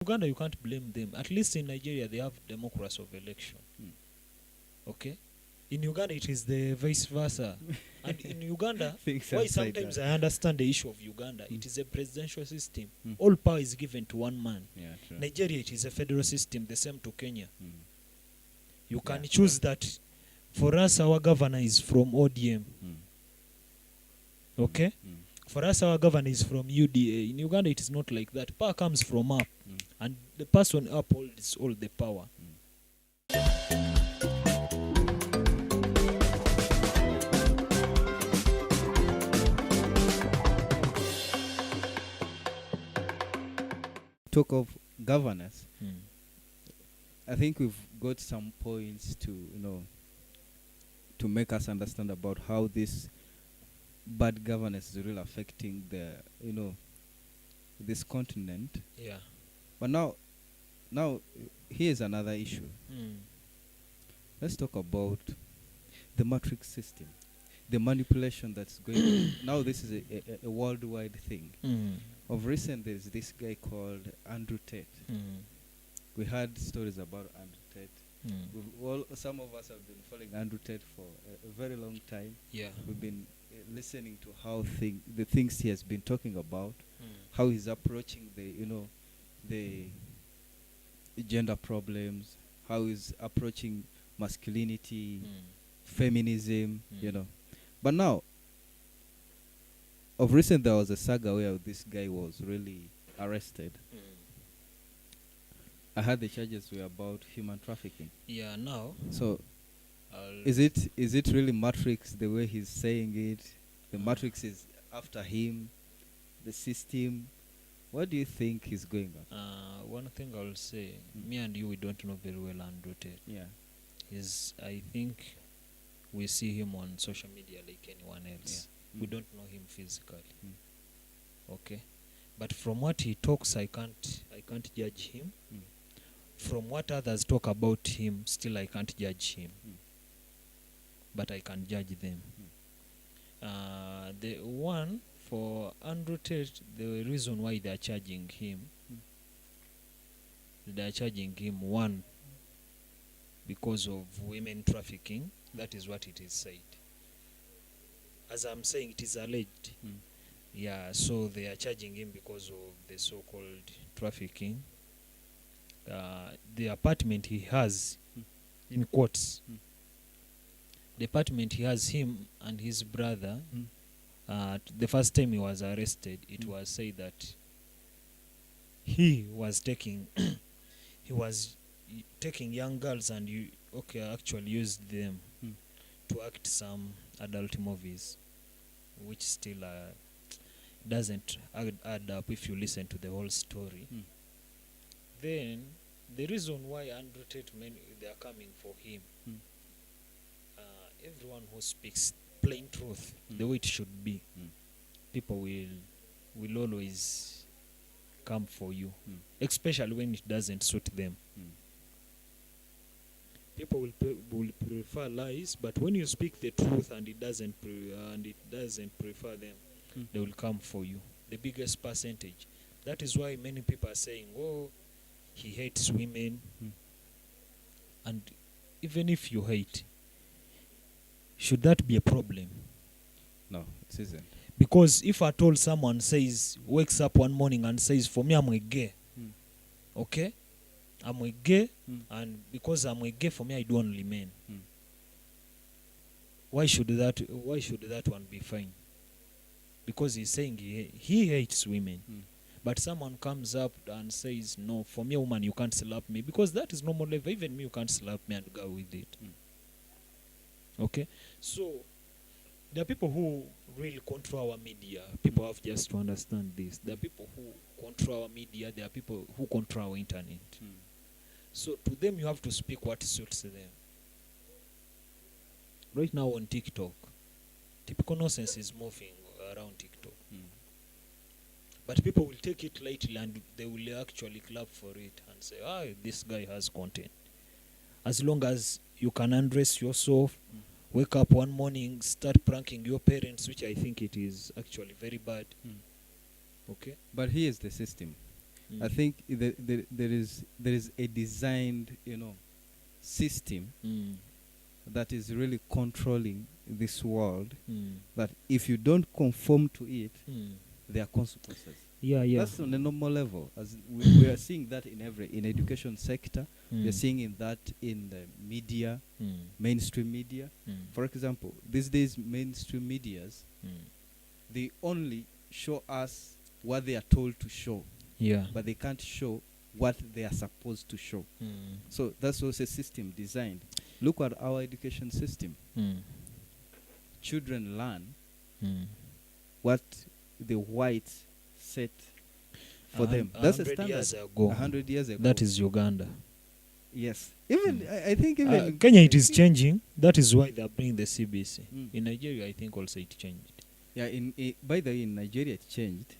Uganda, you can't blame them. At least in Nigeria, they have democracy of election. Okay? In Uganda, it is the vice versa. And in Uganda, why sometimes I understand the issue of Uganda, it is a presidential system. All power is given to one man. Yeah, true. Nigeria, it is a federal system, the same to Kenya. You can choose that. For us, our governor is from ODM. Okay? For us, our governor is from UDA. In Uganda, it is not like that. Power comes from up. And the person up holds all the power. Talk of governance. I think we've got some points to, to make us understand about how this bad governance is really affecting the, this continent. Yeah. But now here's another issue. Let's talk about the matrix system, the manipulation that's going on. Now this is a worldwide thing. Of recent, there's this guy called Andrew Tate. We heard stories about Andrew Tate. Some of us have been following Andrew Tate for a very long time. Yeah. We've been listening to how the things he has been talking about, how he's approaching the gender problems, how he's approaching masculinity, feminism, But now, of recent, there was a saga where this guy was really arrested. I heard the charges were about human trafficking. Yeah, now. So, is it really Matrix the way he's saying it? The Matrix is after him, the system. What do you think is going on? One thing I'll say, me and you, we don't know very well Andrew Tate. Yeah. I think we see him on social media like anyone else. We don't know him physically. Okay? But from what he talks, I can't judge him. From what others talk about him, still I can't judge him. But I can judge them. The one for Andrew Tate, the reason why they are charging him, one, because of women trafficking. That is what it is said. As I'm saying, it is alleged. Yeah, so they are charging him because of the so-called trafficking. The apartment he has, in quotes, the apartment he has, him and his brother, the first time he was arrested, it was said that he was taking young girls and actually used them to act some adult movies, which still doesn't add up if you listen to the whole story. Then the reason why Andrew Tate they are coming for him, everyone who speaks plain truth, the way it should be, people will always come for you, especially when it doesn't suit them. People will prefer lies, but when you speak the truth and it doesn't prefer them, they will come for you. The biggest percentage. That is why many people are saying, "Oh, he hates women." And even if you hate, should that be a problem? No, it isn't. Because if at all someone wakes up one morning and says, "For me, I'm a gay," okay? I'm a gay, and because I'm a gay, for me, I do only men. Why should that one be fine? Because he's saying he hates women. But someone comes up and says, "No, for me, a woman, you can't slap me," because that is normal level. Even me, you can't slap me and go with it. Okay? So, there are people who really control our media. People have just to understand this. There are people who control our media. There are people who control our internet. So to them, you have to speak what suits them. Right now on TikTok, typical nonsense is moving around TikTok. But people will take it lightly and they will actually clap for it and say, this guy has content. As long as you can undress yourself, wake up one morning, start pranking your parents, which I think it is actually very bad. Okay? But here's the system. I think there is a designed, system that is really controlling this world. That if you don't conform to it, there are consequences. That's on a normal level. As we are seeing that in education sector. We are seeing that in the media, mainstream media. For example, these days mainstream medias, they only show us what they are told to show. But they can't show what they are supposed to show. So that's also a system designed. Look at our education system. Children learn what the whites set for them. That's a standard. 100 years ago. That is Uganda. Yes. Even I think even Kenya, it is changing. That is why they are bringing the CBC. In Nigeria, I think also it changed. Yeah. By the way, in Nigeria it changed.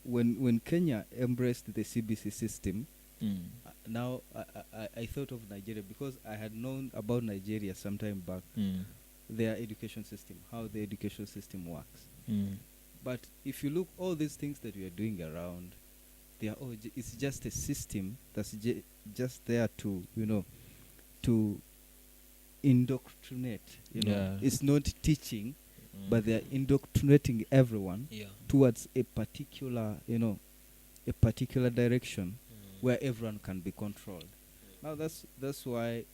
When Kenya embraced the CBC system, now I thought of Nigeria because I had known about Nigeria some time back. Their education system, how the education system works. But if you look, all these things that we are doing around, they are all it's just a system that's just there to, to indoctrinate. It's not teaching, but they are indoctrinating everyone towards a particular, a particular direction where everyone can be controlled. Now that's why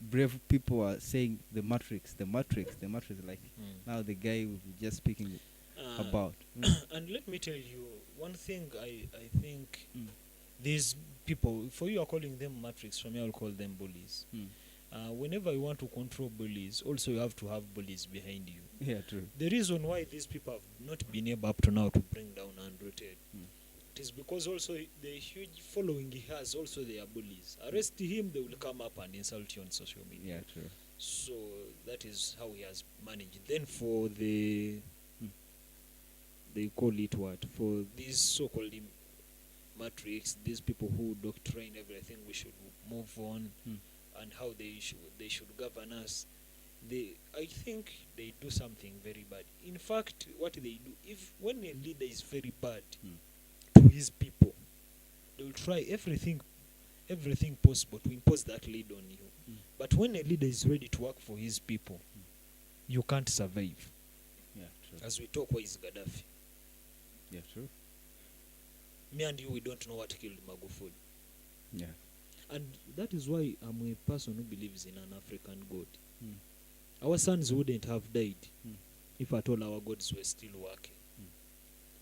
brave people are saying the matrix, like now the guy will be just speaking about. And let me tell you one thing. I think these people, for you are calling them matrix, for me I'll call them bullies. Whenever you want to control bullies, also you have to have bullies behind you. Yeah, true. The reason why these people have not been able up to now to bring down Andrew Tate, it is because also the huge following he has, also they are bullies. Arrest him, they will come up and insult you on social media. Yeah, true. So that is how he has managed. Then for the they call it what? For these so-called matrix, these people who doctrine everything, we should move on, and how they should govern us. I think they do something very bad. In fact, what they do, when a leader is very bad to his people, they will try everything possible to impose that lead on you. But when a leader is ready to work for his people, you can't survive. Yeah, true. As we talk, where is Gaddafi? Yeah, true. Me and you, we don't know what killed Magufuli. Yeah. And that is why I'm a person who believes in an African God. Our sons wouldn't have died if at all our gods were still working.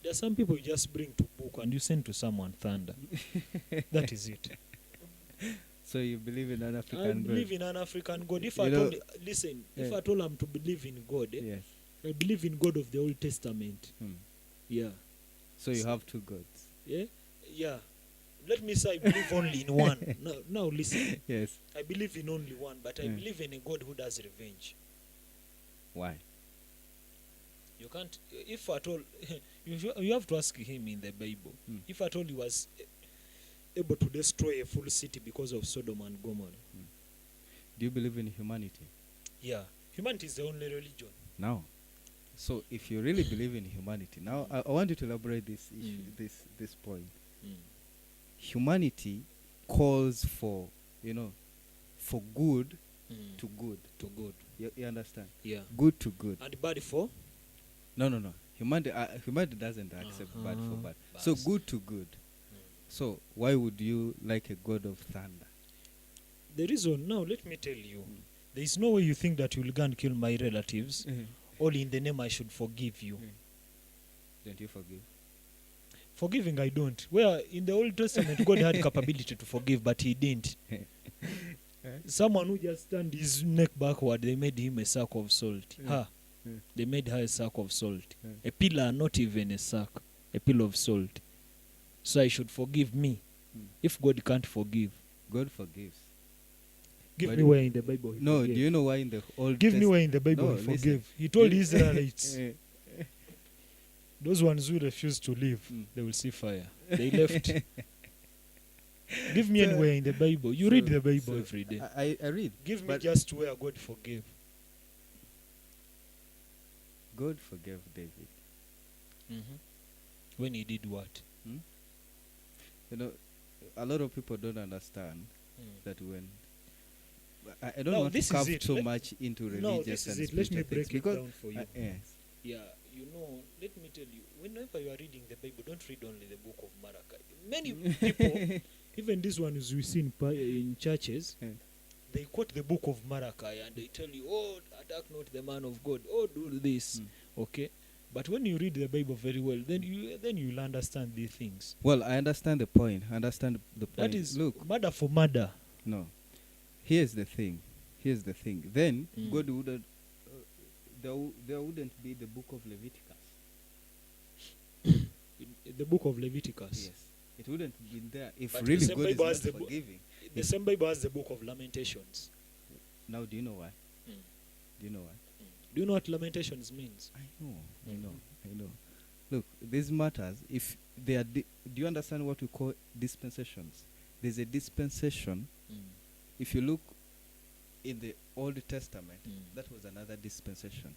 There are some people you just bring to book and you send to someone thunder. That is it. So you believe in an African God? I believe in an African God. If I told, listen, if I told I'm to believe in God, yes. I believe in God of the Old Testament. Yeah. So you have two gods? Yeah. Yeah. Let me say I believe only in one. Now listen. Yes. I believe in only one, but I believe in a God who does revenge. Why? You can't, if at all, you have to ask him in the Bible. If at all he was able to destroy a full city because of Sodom and Gomorrah. Do you believe in humanity? Yeah. Humanity is the only religion. Now, so if you really believe in humanity, now I want you to elaborate this issue, this point. Humanity calls for, for good to good. To good. You understand? Yeah. Good to good. And bad for? No. Humanity doesn't accept bad for bad. So good to good. So why would you like a God of thunder? The reason, now let me tell you, there is no way you think that you will go and kill my relatives, all in the name I should forgive you. Don't you forgive? Forgiving I don't. Where in the Old Testament God had capability to forgive, but he didn't. Someone who just turned his neck backward, they made him a sack of salt. They made her a sack of salt. A pillar, not even a sack. A pillar of salt. So I should forgive me. If God can't forgive. God forgives. Give me where in the Bible he No, forgave. do you know why in the Old Give me Testament? where in the Bible he forgave. He told the Israelites, those ones who refuse to leave, they will see fire. They left. Give me anywhere in the Bible. You read the Bible every day. I read. Give me just where God forgave. God forgave David. When he did what? You know, a lot of people don't understand that when I don't Now, want to this is carve it. too much into religious No, this and is it. Let spiritual me things break it because down for you. yes. Yeah, you know, let me tell you, whenever you are reading the Bible, don't read only the book of Malachi. Many people, even these ones we see in churches, Yeah. they quote the book of Malachi and they tell you, oh, attack not the man of God, oh, do this, okay? But when you read the Bible very well, then you'll understand these things. Well, I understand the point. I understand the point. That is, look, murder for murder. no. Here's the thing. Then God wouldn't. There wouldn't be the book of Leviticus. The book of Leviticus. Yes, it wouldn't be there if But really the same God Bible is has not the bo- forgiving. The same Bible has the book of Lamentations. Now, do you know why? Mm. Do you know why? Do you know what Lamentations means? I know. Look, these matters. If they are, do you understand what we call dispensations? There's a dispensation. If you look in the Old Testament, that was another dispensation,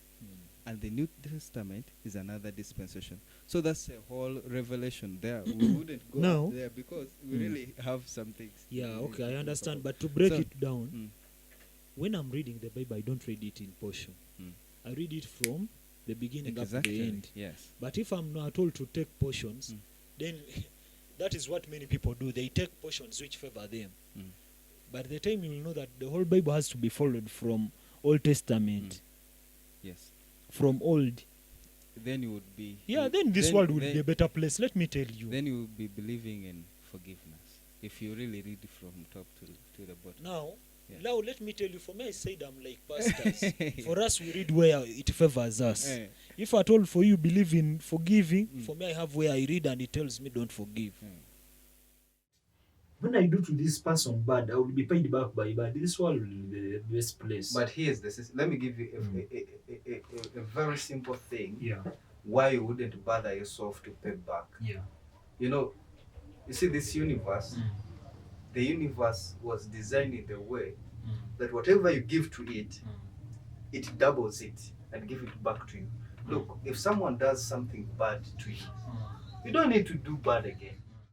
and the New Testament is another dispensation. So that's a whole revelation there. We wouldn't go Now- there because we really have some things. Yeah, to okay, I talk understand. about. But to break So- it down, Mm. when I'm reading the Bible, I don't read it in portion. I read it from the beginning up to Exactly. the end. Yes. But if I'm not told to take portions, then that is what many people do. They take portions which favor them. By the time you will know that the whole Bible has to be followed from Old Testament, Yes. from Old. Then you would be. Yeah, then this world would be a better place. Let me tell you. Then you will be believing in forgiveness if you really read from top to the bottom. Now let me tell you, for me I said I'm like pastors. For us we read where it favors us. If at all for you believe in forgiving, for me I have where I read and it tells me don't forgive. When I do to this person bad, I will be paid back by bad. This world will be the best place. But here's the system. Let me give you a very simple thing. Yeah. Why you wouldn't bother yourself to pay back. Yeah. You know, you see this universe, the universe was designed in the way that whatever you give to it, it doubles it and give it back to you. Look, if someone does something bad to you, you don't need to do bad again.